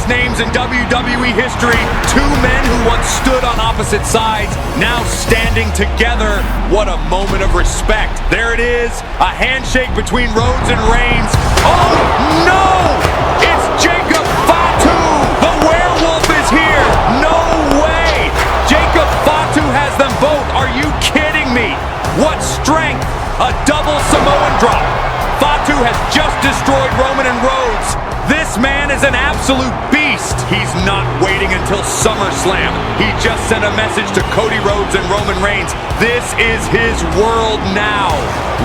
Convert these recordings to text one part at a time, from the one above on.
biggest names in WWE history. Two men who once stood on opposite sides, now standing together. What a moment of respect. There it is, a handshake between Rhodes and Reigns. Oh no! It's Jacob Fatu! The werewolf is here! No way! Jacob Fatu has them both. Are you kidding me? What strength! A double Samoan drop. Fatu has just destroyed Roman and Rhodes. This man is an absolute beast. He's not waiting until SummerSlam. He just sent a message to Cody Rhodes and Roman Reigns. This is his world now.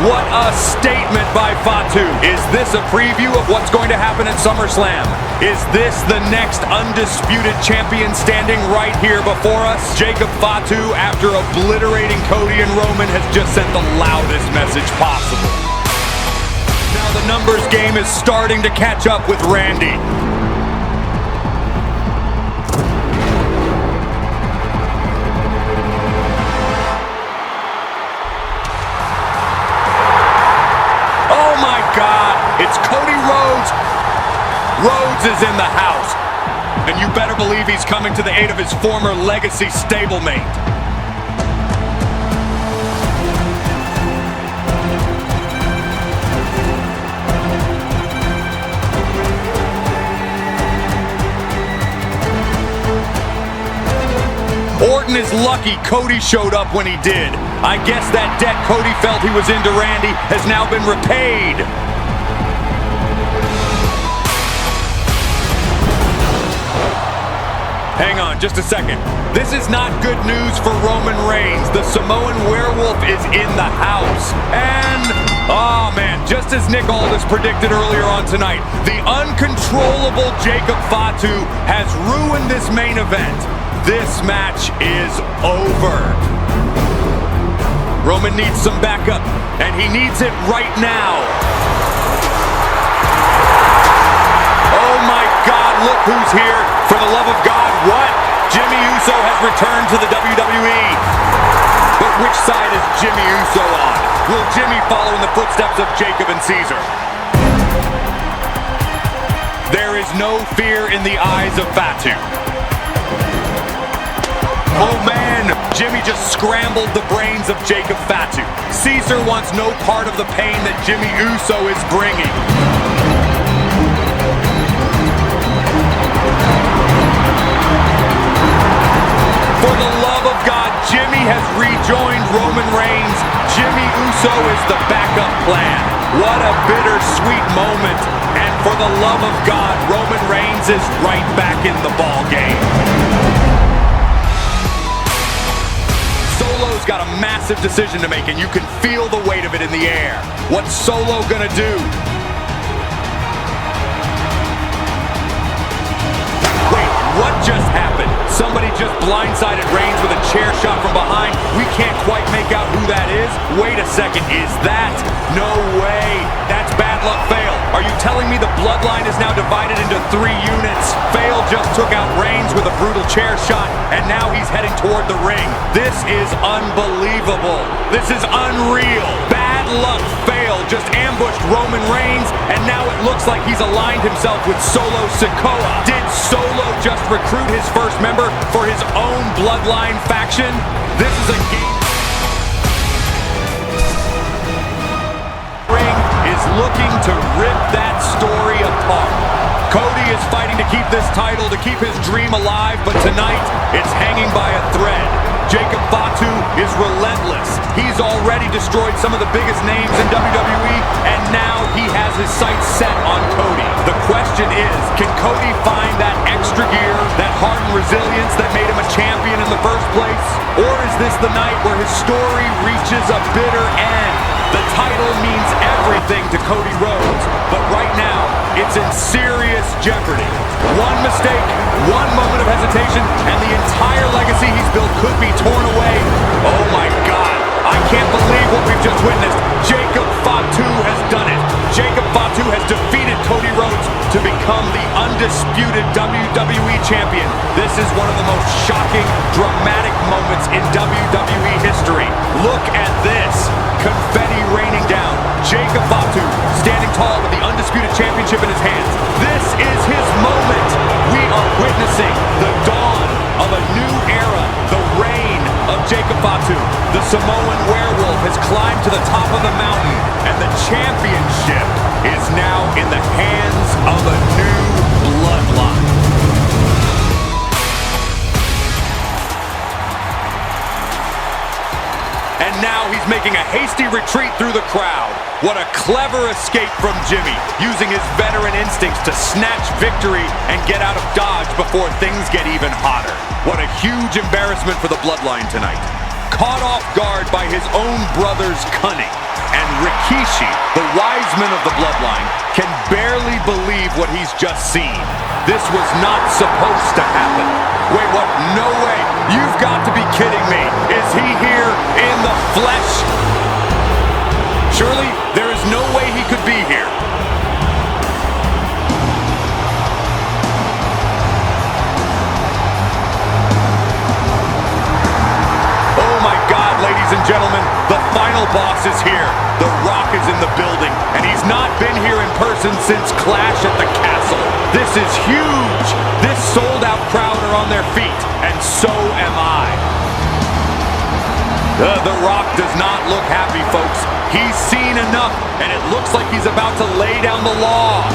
What a statement by Fatu. Is this a preview of what's going to happen at SummerSlam? Is this the next undisputed champion standing right here before us? Jacob Fatu, after obliterating Cody and Roman, has just sent the loudest message possible. Now the numbers game is starting to catch up with Randy. Oh my God, it's Cody Rhodes. Rhodes is in the house. And you better believe he's coming to the aid of his former legacy stablemate. Orton is lucky Cody showed up when he did. I guess that debt Cody felt he was into Randy has now been repaid. Hang on just a second. This is not good news for Roman Reigns. The Samoan werewolf is in the house. And, oh man, just as Nick Aldis predicted earlier on tonight, the uncontrollable Jacob Fatu has ruined this main event. This match is over. Roman needs some backup, and he needs it right now. Oh my God, look who's here. For the love of God, what? Jimmy Uso has returned to the WWE. But which side is Jimmy Uso on? Will Jimmy follow in the footsteps of Jacob and Caesar? There is no fear in the eyes of Fatu. Oh man, Jimmy just scrambled the brains of Jacob Fatu. Caesar wants no part of the pain that Jimmy Uso is bringing. For the love of God, Jimmy has rejoined Roman Reigns. Jimmy Uso is the backup plan. What a bittersweet moment. And for the love of God, Roman Reigns is right back in the ball game. Solo's got a massive decision to make, and you can feel the weight of it in the air. What's Solo gonna do? Wait, what just happened? Somebody just blindsided Reigns with a chair shot from behind. We can't quite make out who that is. Wait a second, is that? No way. That's bad luck fail. Are you telling me the bloodline is now divided into 3 units? Fail just took out Reigns with a brutal chair shot, and now he's heading toward the ring. This is unbelievable. This is unreal. Bad luck fail just ambushed Roman Reigns, and now it looks like he's aligned himself with Solo Sikoa. Did Solo just recruit his first member for his own bloodline faction? This is a game. Ring is looking to rip that story apart. Cody is fighting to keep this title, to keep his dream alive, but tonight it's hanging by a thread. Jacob Fatu is relentless. He's already destroyed some of the biggest names in WWE, and now he has his sights set on Cody. The question is, can Cody find that extra gear, that heart and resilience that made him a champion in the first place? Or is this the night where his story reaches a bitter end? The title means everything to Cody Rhodes, but right now, it's in serious jeopardy. One mistake, one moment of hesitation, and the entire legacy he's built could be torn away. Oh my God, I can't believe what we've just witnessed. Jacob Fatu has done it. Jacob Fatu has defeated Cody Rhodes to become the undisputed WWE champion. This is one of the most shocking, dramatic moments in WWE history. Look at this. Confetti raining down. Jacob Fatu standing tall with the undisputed championship in his hands. This is his moment. We are Fatu, the Samoan werewolf, has climbed to the top of the mountain, and the championship is now in the hands of a new bloodline. And now he's making a hasty retreat through the crowd. What a clever escape from Jimmy, using his veteran instincts to snatch victory and get out of Dodge before things get even hotter. What a huge embarrassment for the Bloodline tonight. Caught off guard by his own brother's cunning. And Rikishi, the wise man of the Bloodline, can barely believe what he's just seen. This was not supposed to happen. Wait, what? No way. You've got to be kidding me. Is he here in the flesh? Surely there is no way he could be here. Oh my God, ladies and gentlemen, the final boss is here. The Rock is in the building, and he's not been here in person since Clash at the Castle. This is huge. This sold-out crowd are on their feet, and so am I. The Rock does not look happy, folks. He's seen enough, and it looks like he's about to lay down the law.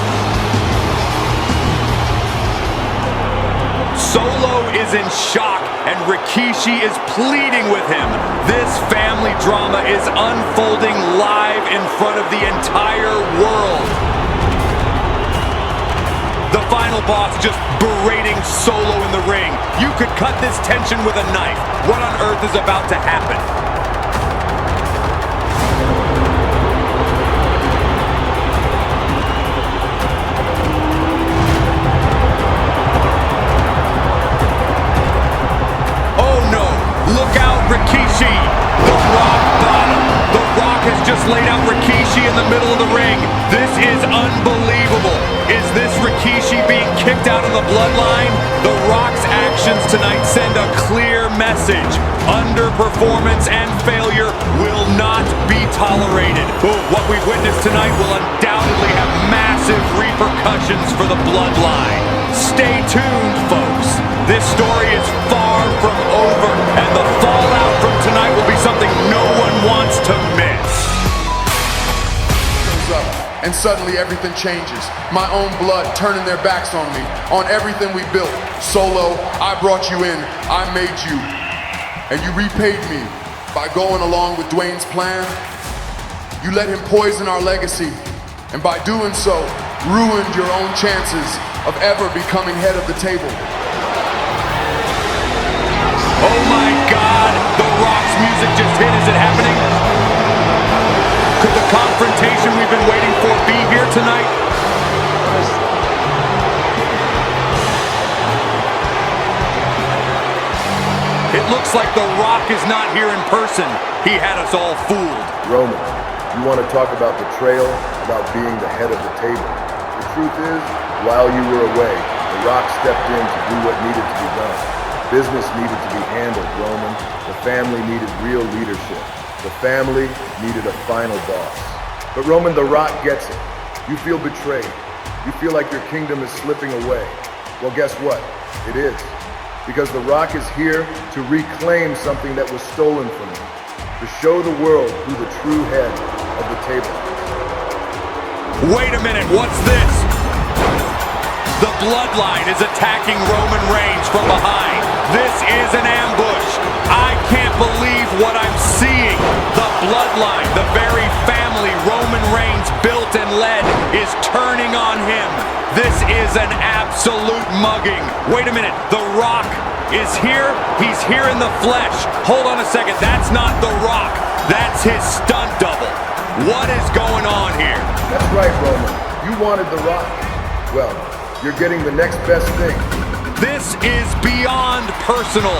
Solo is in shock, and Rikishi is pleading with him. This family drama is unfolding live in front of the entire world. The final boss just berating Solo in the ring. You could cut this tension with a knife. What on earth is about to happen? Oh no! Look out, Rikishi! The Rock bottom. The Rock has just laid out Rikishi in the middle of the ring. This is unbelievable. Is this Rikishi being kicked out of the Bloodline? The Rock's actions tonight send a clear message. Underperformance and failure will not be tolerated. What we've witnessed tonight will undoubtedly have massive repercussions for the Bloodline. Stay tuned, folks. This story is far from over, and the fallout from tonight will be something no one wants to miss. And suddenly everything changes. My own blood turning their backs on me, on everything we built. Solo, I brought you in, I made you. And you repaid me by going along with Dwayne's plan. You let him poison our legacy, and by doing so, ruined your own chances of ever becoming head of the table. Oh my God, The Rock's music just hit. Is it happening? Could the confrontation we've been waiting for be here tonight? It looks like The Rock is not here in person. He had us all fooled. Roman, you want to talk about betrayal, about being the head of the table. The truth is, while you were away, The Rock stepped in to do what needed to be done. Business needed to be handled, Roman. The family needed real leadership. The family needed a final boss. But Roman, The Rock gets it. You feel betrayed. You feel like your kingdom is slipping away. Well, guess what? It is. Because The Rock is here to reclaim something that was stolen from him. To show the world who the true head of the table is. Wait a minute, what's this? The Bloodline is attacking Roman Reigns from behind. This is an ambush. I can't believe what I'm seeing. The Bloodline, the very family Roman Reigns built and led, is turning on him. This is an absolute mugging. Wait a minute, The Rock is here? He's here in the flesh. Hold on a second, that's not The Rock. That's his stunt double. What is going on here? That's right, Roman. You wanted The Rock. Well, you're getting the next best thing. This is beyond personal.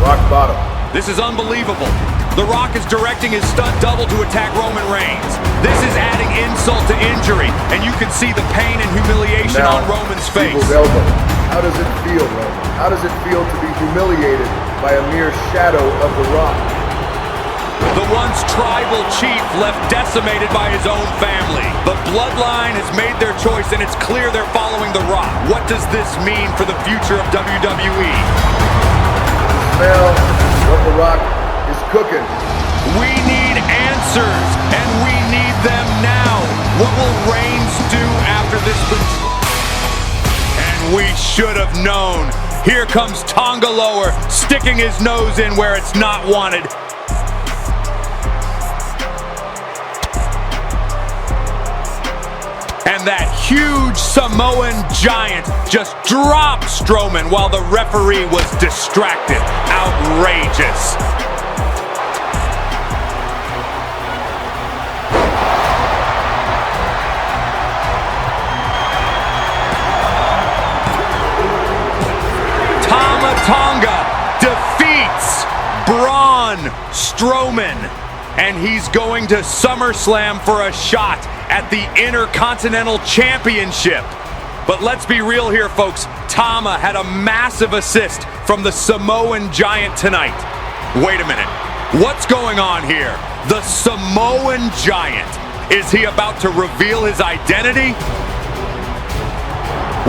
Rock bottom. This is unbelievable. The Rock is directing his stunt double to attack Roman Reigns. This is adding insult to injury, and you can see the pain and humiliation now, on Roman's face. Elbow. How does it feel, Roman? How does it feel to be humiliated by a mere shadow of The Rock? The once tribal chief left decimated by his own family. The Bloodline has made their choice, and it's clear they're following The Rock. What does this mean for the future of WWE? cooking. We need answers, and we need them now. What will Reigns do after this betrayal? And we should have known. Here comes Tonga Lower, sticking his nose in where it's not wanted. And that huge Samoan giant just dropped Strowman while the referee was distracted. Outrageous. Tonga defeats Braun Strowman, and he's going to SummerSlam for a shot at the Intercontinental Championship. But let's be real here, folks. Tama had a massive assist from the Samoan giant tonight. Wait a minute. What's going on here? The Samoan giant. Is he about to reveal his identity?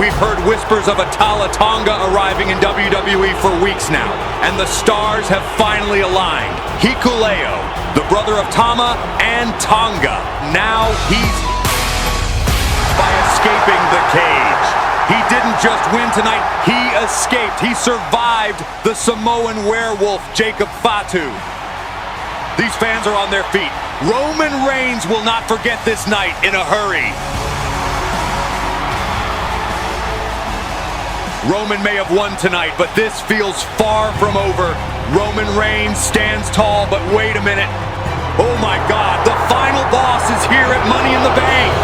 We've heard whispers of a Tala Tonga arriving in WWE for weeks now, and the stars have finally aligned. Hikuleo, the brother of Tama and Tonga. Now he's by escaping the cage. He didn't just win tonight, he escaped. He survived the Samoan werewolf, Jacob Fatu. These fans are on their feet. Roman Reigns will not forget this night in a hurry. Roman may have won tonight, but this feels far from over. Roman Reigns stands tall, but wait a minute. Oh my God, the final boss is here at Money in the Bank.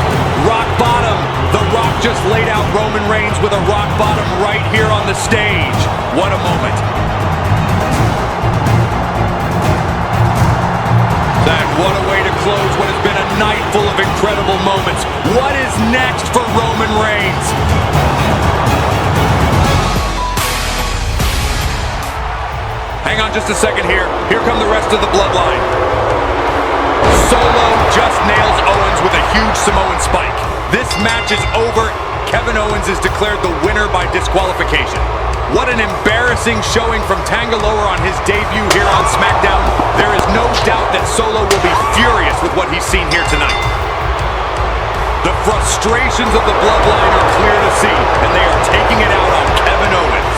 Rock bottom. The Rock just laid out Roman Reigns with a rock bottom right here on the stage. What a moment. And what a way to close what has been a night full of incredible moments. What is next for Roman Reigns? Hang on just a second here. Here come the rest of the Bloodline. Solo just nails Owens with a huge Samoan spike. This match is over. Kevin Owens is declared the winner by disqualification. What an embarrassing showing from Tonga Lower on his debut here on SmackDown. There is no doubt that Solo will be furious with what he's seen here tonight. The frustrations of the Bloodline are clear to see, and they are taking it out on Kevin Owens.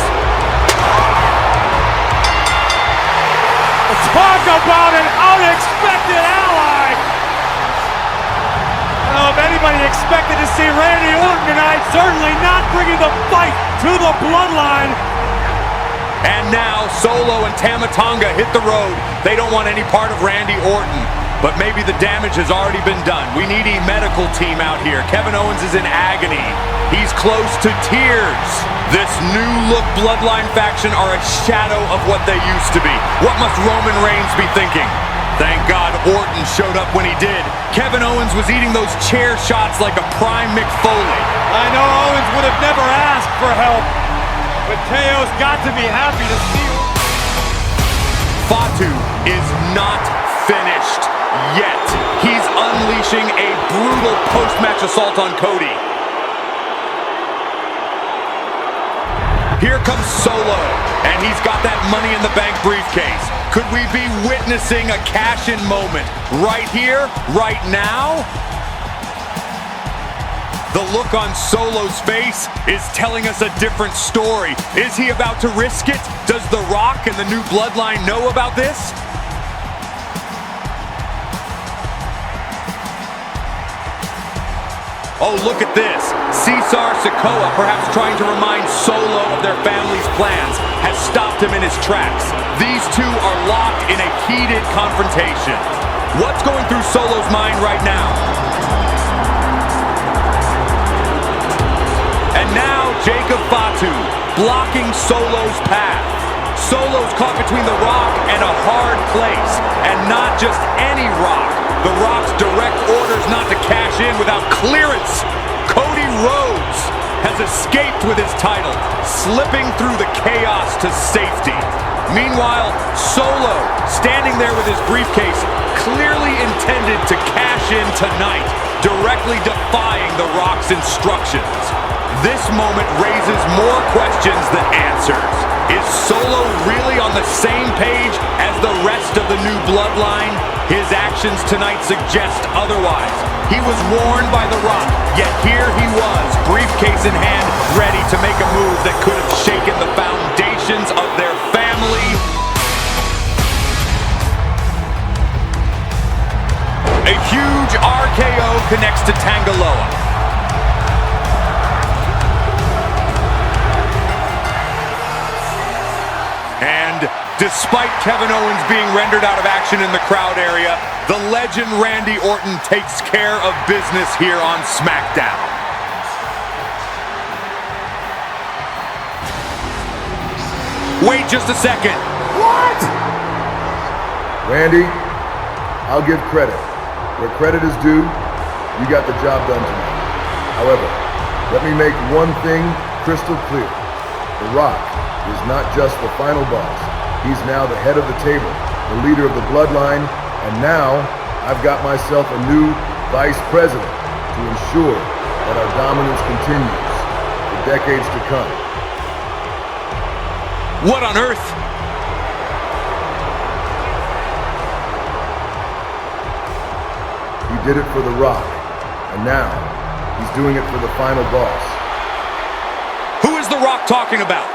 Talk about an unexpected ally! Well, if anybody expected to see Randy Orton tonight, certainly not bringing the fight to the Bloodline. And now Solo and Tama Tonga hit the road. They don't want any part of Randy Orton, but maybe the damage has already been done. We need a medical team out here. Kevin Owens is in agony. He's close to tears. This new look Bloodline faction are a shadow of what they used to be. What must Roman Reigns be thinking? Thank God Orton showed up when he did. Kevin Owens was eating those chair shots like a prime Mick Foley. I know Owens would have never asked for help, but Teo's got to be happy to see him. Fatu is not finished yet. He's unleashing a brutal post-match assault on Cody. Here comes Solo, and he's got that Money in the Bank briefcase. Could we be witnessing a cash-in moment right here, right now? The look on Solo's face is telling us a different story. Is he about to risk it? Does The Rock and the new Bloodline know about this? Oh, look at this. Sikoa, perhaps trying to remind Solo of their family's plans, has stopped him in his tracks. These two are locked in a heated confrontation. What's going through Solo's mind right now? And now Jacob Fatu blocking Solo's path. Solo's caught between The Rock and a hard place, and not just any Rock. The Rock's direct orders not to cash in without clearance. Cody Rhodes has escaped with his title, slipping through the chaos to safety. Meanwhile, Solo, standing there with his briefcase, clearly intended to cash in tonight. directly defying The Rock's instructions. This moment raises more questions than answers. Is Solo really on the same page as the rest of the new bloodline? His actions tonight suggest otherwise. He was warned by The Rock, yet here he was, briefcase in hand, ready to make a move that could have shaken the foundations of their family. A huge RKO connects to Tangaloa. And despite Kevin Owens being rendered out of action in the crowd area, the legend Randy Orton takes care of business here on SmackDown. Wait just a second. What? Randy, I'll give credit. Where credit is due, you got the job done tonight. However, let me make one thing crystal clear. The Rock is not just the final boss. He's now the head of the table, the leader of the bloodline, and now I've got myself a new vice president to ensure that our dominance continues for decades to come. What on earth? He did it for The Rock, and now he's doing it for the final boss. Who is The Rock talking about?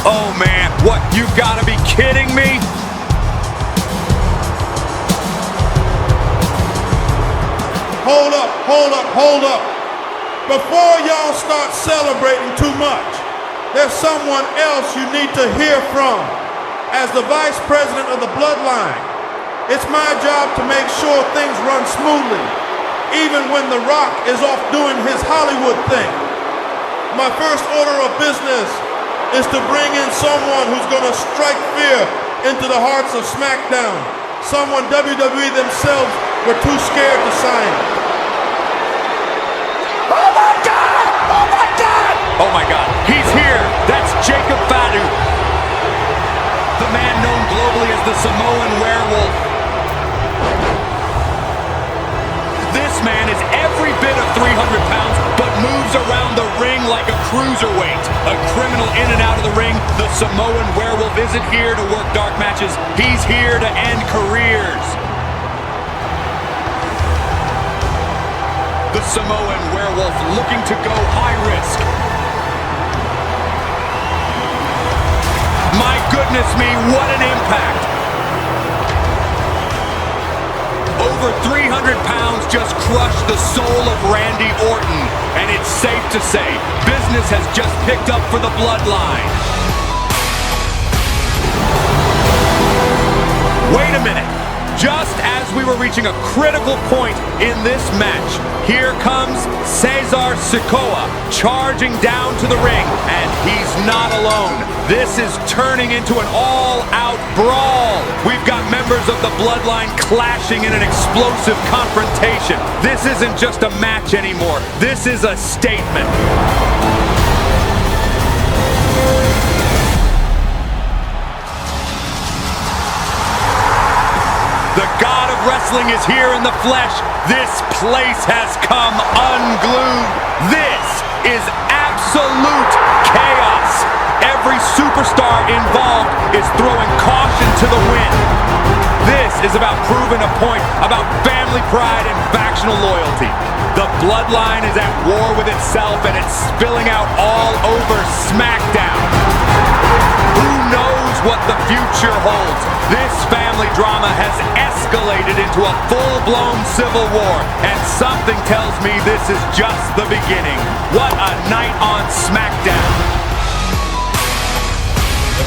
Oh man, what, you gotta be kidding me? Hold up, hold up, hold up. Before y'all start celebrating too much, there's someone else you need to hear from. As the vice president of the bloodline, it's my job to make sure things run smoothly, even when The Rock is off doing his Hollywood thing. My first order of business is to bring in someone who's gonna strike fear into the hearts of SmackDown. Someone WWE themselves were too scared to sign. Oh my God! Oh my God! Oh my God, he's here! That's Jacob Fatu, the man known globally as the Samoan Werewolf. This man is every bit of 300 pounds, but moves around the ring like a cruiserweight. A criminal in and out of the ring, the Samoan Werewolf isn't here to work dark matches. He's here to end careers. The Samoan Werewolf looking to go high risk. My goodness me, what an impact. Over 300 pounds just crushed the soul of Randy Orton, and it's safe to say, business has just picked up for the bloodline. Wait a minute. Just as we were reaching a critical point in this match, here comes Cesar Sikoa charging down to the ring, and he's not alone. This is turning into an all-out brawl. We've got members of the bloodline clashing in an explosive confrontation. This isn't just a match anymore. This is a statement. The God of Wrestling is here in the flesh. This place has come unglued. This is absolute chaos. Every superstar involved is throwing caution to the wind. This is about proving a point, about family pride and factional loyalty. The bloodline is at war with itself, and it's spilling out all over SmackDown. Who knows what the future holds? This family drama has escalated into a full-blown civil war, and something tells me this is just the beginning. What a night on SmackDown.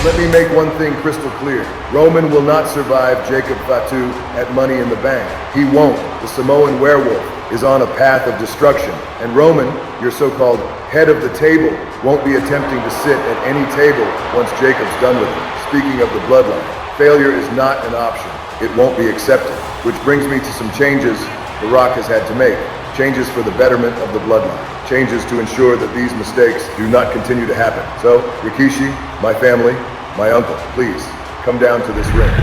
Let me make one thing crystal clear. Roman will not survive Jacob Fatu at Money in the Bank. He won't. The Samoan Werewolf is on a path of destruction. And Roman, your so-called head of the table, won't be attempting to sit at any table once Jacob's done with him. Speaking of the bloodline, failure is not an option. It won't be accepted. Which brings me to some changes The Rock has had to make. Changes for the betterment of the bloodline. Changes to ensure that these mistakes do not continue to happen. So, Rikishi, my family, my uncle, please, come down to this ring.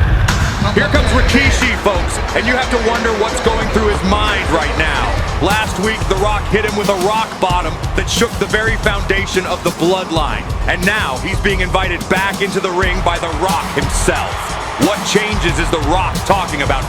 Here comes Rikishi, folks, and you have to wonder what's going through his mind right now. Last week, The Rock hit him with a rock bottom that shook the very foundation of the bloodline. And now he's being invited back into the ring by The Rock himself. What changes is The Rock talking about?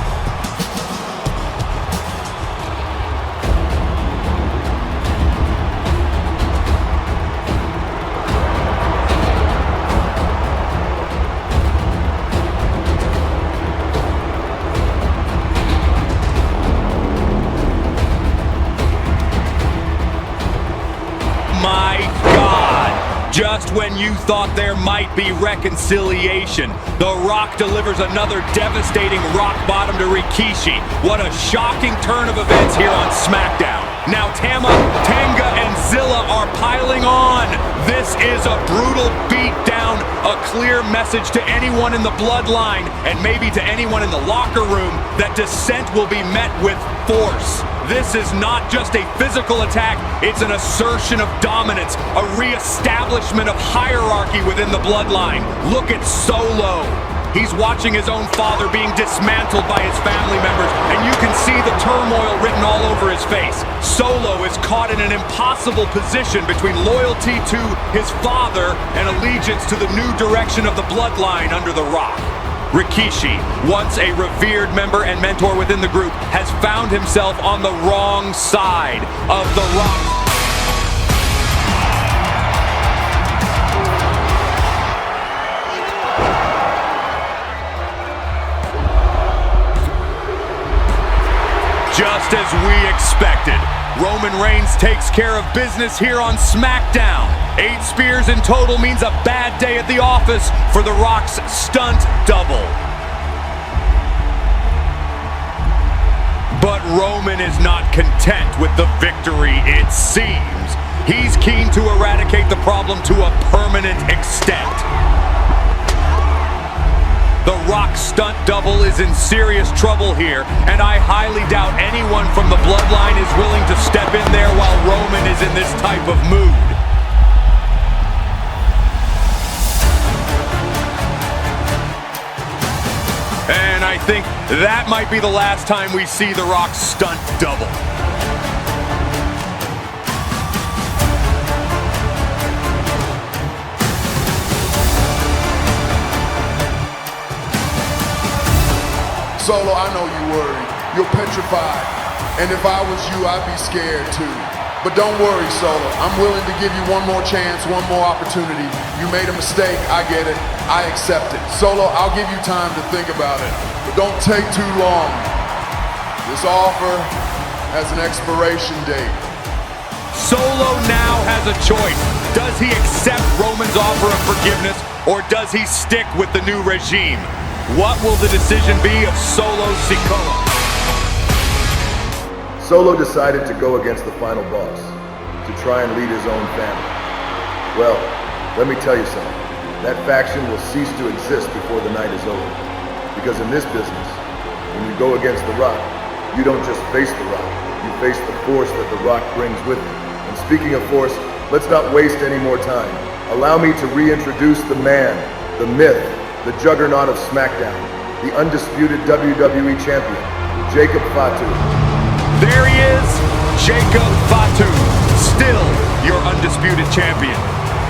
My God, just when you thought there might be reconciliation, The Rock delivers another devastating rock bottom to Rikishi. What a shocking turn of events here on SmackDown. Now Tama, Tanga, and Zilla are piling on. This is a brutal beatdown, a clear message to anyone in the bloodline, and maybe to anyone in the locker room, that dissent will be met with force. This is not just a physical attack, it's an assertion of dominance, a re-establishment of hierarchy within the bloodline. Look at Solo. He's watching his own father being dismantled by his family members, and you can see the turmoil written all over his face. Solo is caught in an impossible position between loyalty to his father and allegiance to the new direction of the bloodline under The Rock. Rikishi, once a revered member and mentor within the group, has found himself on the wrong side of The Rock. Just as we expected, Roman Reigns takes care of business here on SmackDown. 8 spears in total means a bad day at the office for The Rock's stunt double. But Roman is not content with the victory, it seems. He's keen to eradicate the problem to a permanent extent. The Rock stunt double is in serious trouble here, and I highly doubt anyone from the bloodline is willing to step in there while Roman is in this type of mood. And I think that might be the last time we see The Rock's stunt double. Solo, I know you're worried. You're petrified. And if I was you, I'd be scared too. But don't worry, Solo. I'm willing to give you one more chance, one more opportunity. You made a mistake. I get it. I accept it. Solo, I'll give you time to think about it. But don't take too long. This offer has an expiration date. Solo now has a choice. Does he accept Roman's offer of forgiveness, or does he stick with the new regime? What will the decision be of Solo Sikoa? Solo decided to go against the final boss, to try and lead his own family. Well, let me tell you something. That faction will cease to exist before the night is over. Because in this business, when you go against The Rock, you don't just face The Rock, you face the force that The Rock brings with him. And speaking of force, let's not waste any more time. Allow me to reintroduce the man, the myth, the juggernaut of SmackDown, the undisputed WWE champion, Jacob Fatu. There he is, Jacob Fatu, still your undisputed champion.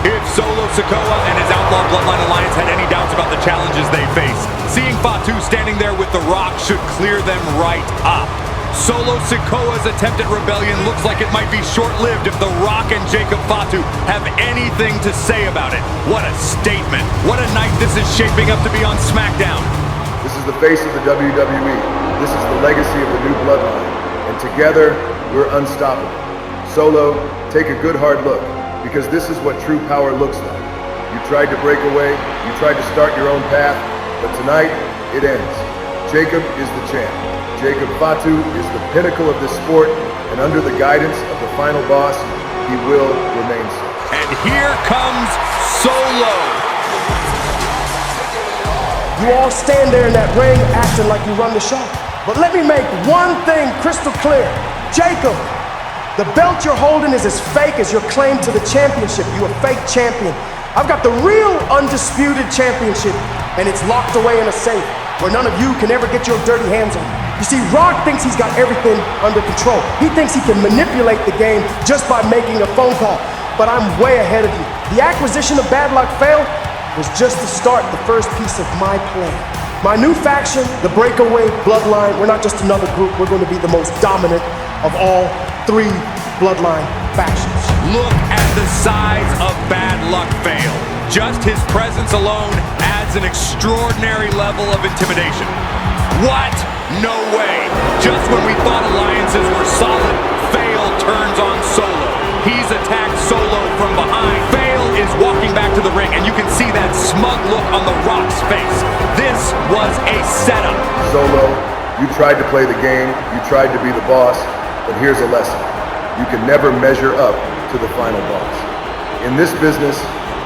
If Solo Sikoa and his Outlaw Bloodline Alliance had any doubts about the challenges they face, seeing Fatu standing there with The Rock should clear them right up. Solo Sikoa's attempt at rebellion looks like it might be short-lived if The Rock and Jacob Fatu have anything to say about it. What a statement. What a night this is shaping up to be on SmackDown. This is the face of the WWE. This is the legacy of the new bloodline. And together, we're unstoppable. Solo, take a good hard look, because this is what true power looks like. You tried to break away, you tried to start your own path, but tonight, it ends. Jacob is the champ. Jacob Fatu is the pinnacle of this sport, and under the guidance of the final boss, he will remain so. And here comes Solo. You all stand there in that ring acting like you run the show. But let me make one thing crystal clear. Jacob, the belt you're holding is as fake as your claim to the championship. You're a fake champion. I've got the real undisputed championship. and it's locked away in a safe where none of you can ever get your dirty hands on it. You see, Rock thinks he's got everything under control. He thinks he can manipulate the game just by making a phone call, but I'm way ahead of you. The acquisition of Bad Luck Fail was just to start the first piece of my plan. My new faction, the Breakaway Bloodline, we're not just another group, we're going to be the most dominant of all 3 Bloodline factions. Look at the size of Bad Luck Fail. Just his presence alone adds an extraordinary level of intimidation. What? No way. Just when we thought alliances were solid, Fail turns on Solo. He's attacked Solo from behind. Fail is walking back to the ring, and you can see that smug look on The Rock's face. This was a setup. Solo, you tried to play the game, you tried to be the boss, but here's a lesson. You can never measure up to the final boss. In this business,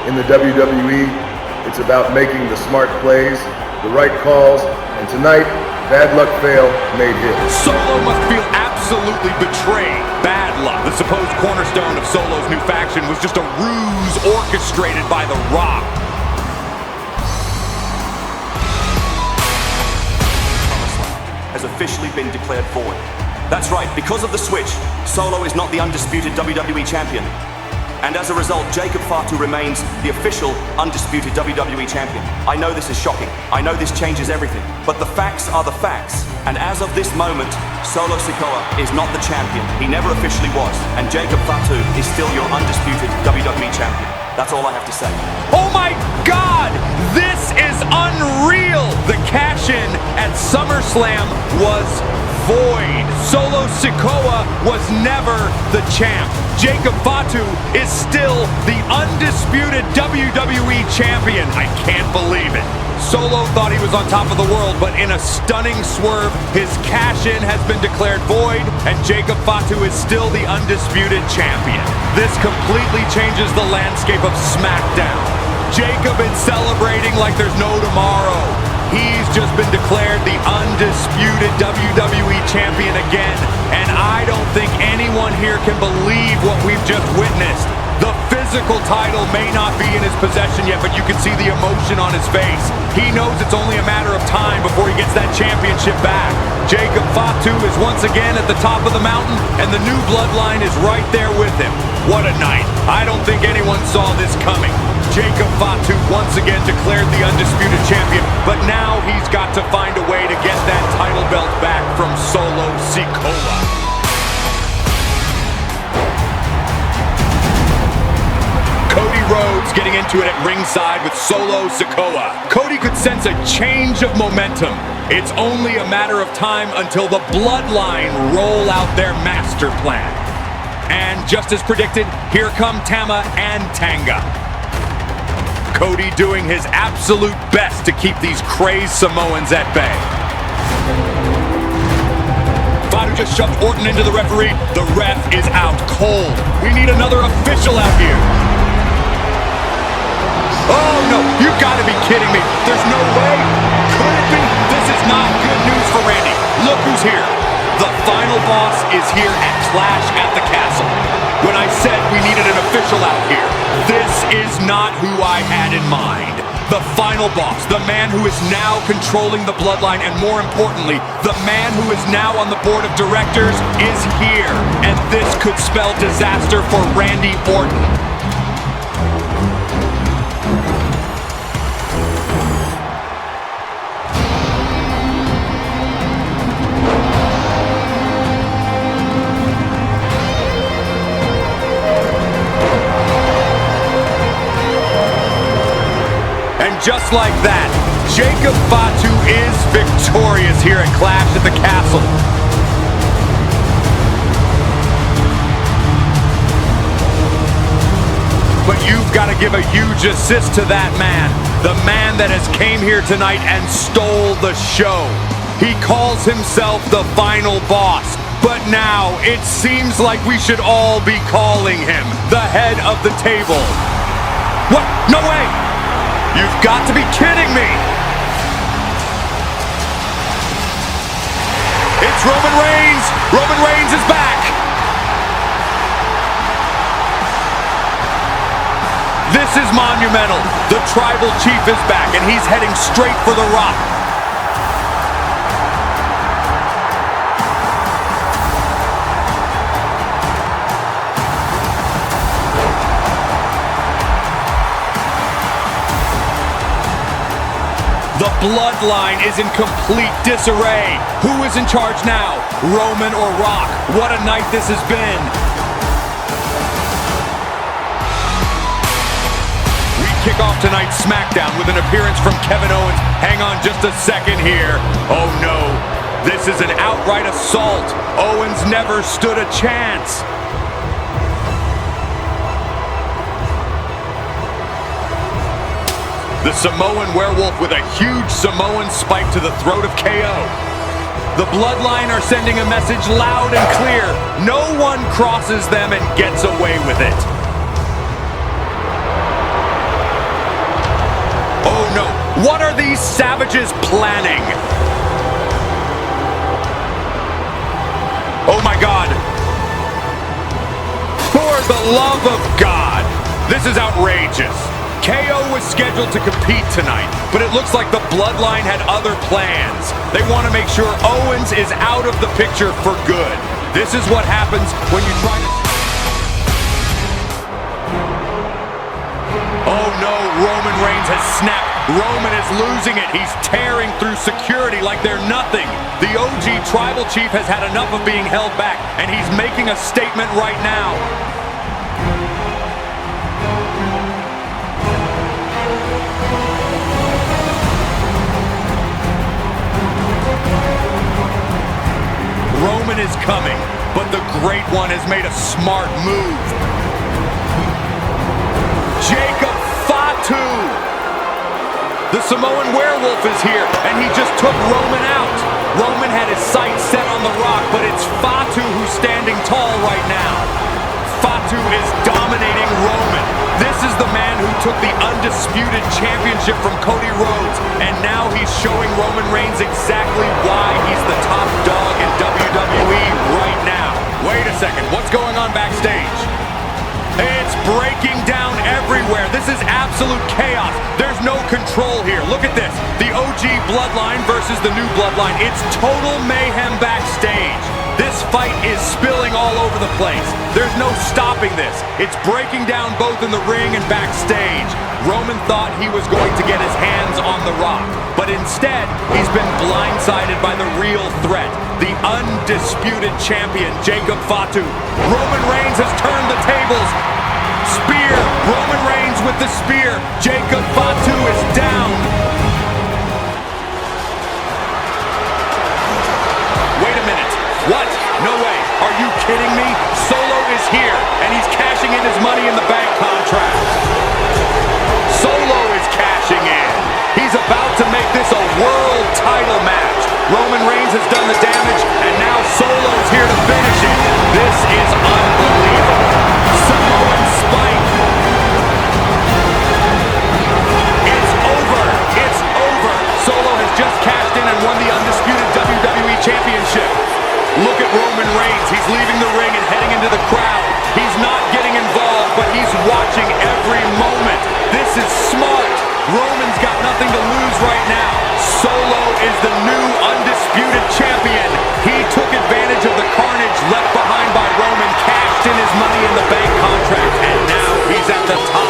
in the WWE, it's about making the smart plays, the right calls, and tonight, Bad Luck Fail made his. Solo must feel absolutely betrayed. Bad Luck, the supposed cornerstone of Solo's new faction, was just a ruse orchestrated by The Rock. Has officially been declared void. That's right, because of the switch, Solo is not the undisputed WWE champion. And as a result, Jacob Fatu remains the official undisputed WWE champion. I know this is shocking. I know this changes everything. But the facts are the facts. And as of this moment, Solo Sikoa is not the champion. He never officially was. And Jacob Fatu is still your undisputed WWE champion. That's all I have to say. Oh my God! This is unreal! The cash-in at SummerSlam was void. Solo Sikoa was never the champ. Jacob Fatu is still the undisputed WWE champion. I can't believe it. Solo thought he was on top of the world, but in a stunning swerve, his cash-in has been declared void, and Jacob Fatu is still the undisputed champion. This completely changes the landscape of SmackDown. Jacob is celebrating like there's no tomorrow. He's just been declared the undisputed WWE champion again, and I don't think anyone here can believe what we've just witnessed. The physical title may not be in his possession yet, but you can see the emotion on his face. He knows it's only a matter of time before he gets that championship back. Jacob Fatu is once again at the top of the mountain, and the new bloodline is right there with him. What a night. I don't think anyone saw this coming. Jacob Fatu once again declared the undisputed champion, but now he's got to find a way to get that title belt back from Solo Sikoa. Cody Rhodes getting into it at ringside with Solo Sikoa. Cody could sense a change of momentum. It's only a matter of time until the Bloodline roll out their master plan. And just as predicted, here come Tama and Tanga. Cody doing his absolute best to keep these crazed Samoans at bay. Fatu just shoved Orton into the referee. The ref is out cold. We need another official out here. Oh no, you've got to be kidding me. There's no way. Could it be? This is not good news for Randy. Look who's here. The final boss is here at Clash at the Castle. When I said we needed an official out here, this is not who I had in mind. The final boss, the man who is now controlling the bloodline, and more importantly, the man who is now on the board of directors is here. And this could spell disaster for Randy Orton. Just like that, Jacob Fatu is victorious here at Clash at the Castle. But you've got to give a huge assist to that man, the man that has came here tonight and stole the show. He calls himself the final boss, but now it seems like we should all be calling him the head of the table. What? No way! You've got to be kidding me! It's Roman Reigns! Roman Reigns is back! This is monumental. The Tribal Chief is back, and he's heading straight for The Rock. The Bloodline is in complete disarray. Who is in charge now? Roman or Rock? What a night this has been. We kick off tonight's SmackDown with an appearance from Kevin Owens. Hang on just a second here. Oh no, this is an outright assault. Owens never stood a chance. The Samoan Werewolf with a huge Samoan spike to the throat of KO. The Bloodline are sending a message loud and clear. No one crosses them and gets away with it. Oh no, what are these savages planning? Oh my God. For the love of God, this is outrageous. KO was scheduled to compete tonight, but it looks like the Bloodline had other plans. They want to make sure Owens is out of the picture for good. This is what happens when you try to... Oh no, Roman Reigns has snapped. Roman is losing it. He's tearing through security like they're nothing. The OG Tribal Chief has had enough of being held back, and he's making a statement right now. Roman is coming, but the Great One has made a smart move. Jacob Fatu! The Samoan Werewolf is here, and he just took Roman out. Roman had his sights set on The Rock, but it's Fatu who's standing tall right now. Fatu is dominating Roman. This is the man who took the undisputed championship from Cody Rhodes, and now he's showing Roman Reigns exactly why he's the top dog in WWE right now. Wait a second, what's going on backstage? It's breaking down everywhere. This is absolute chaos. There's no control here. Look at this. The OG Bloodline versus the new Bloodline. It's total mayhem backstage. This fight is spilling all over the place. There's no stopping this. It's breaking down both in the ring and backstage. Roman thought he was going to get his hands on The Rock, but instead, he's been blindsided by the real threat, the undisputed champion, Jacob Fatu. Roman Reigns has turned the tables. Spear, Roman Reigns with the spear. Jacob Fatu is down. Wait a minute. What? No way. Are you kidding me? Solo is here, and he's cashing in his money in the bank contract. Solo is cashing in. He's about to make this a world title match. Roman Reigns has done the damage, and now Solo's here to finish it. This is unbelievable. Samoan spike. It's over. It's over. Solo has just cashed in and won the undisputed WWE Championship. Look at Roman Reigns. He's leaving the ring and heading into the crowd. He's not getting involved, but he's watching every moment. This is smart. Roman's got nothing to lose right now. Solo is the new undisputed champion. He took advantage of the carnage left behind by Roman, cashed in his money in the bank contract, and now he's at the top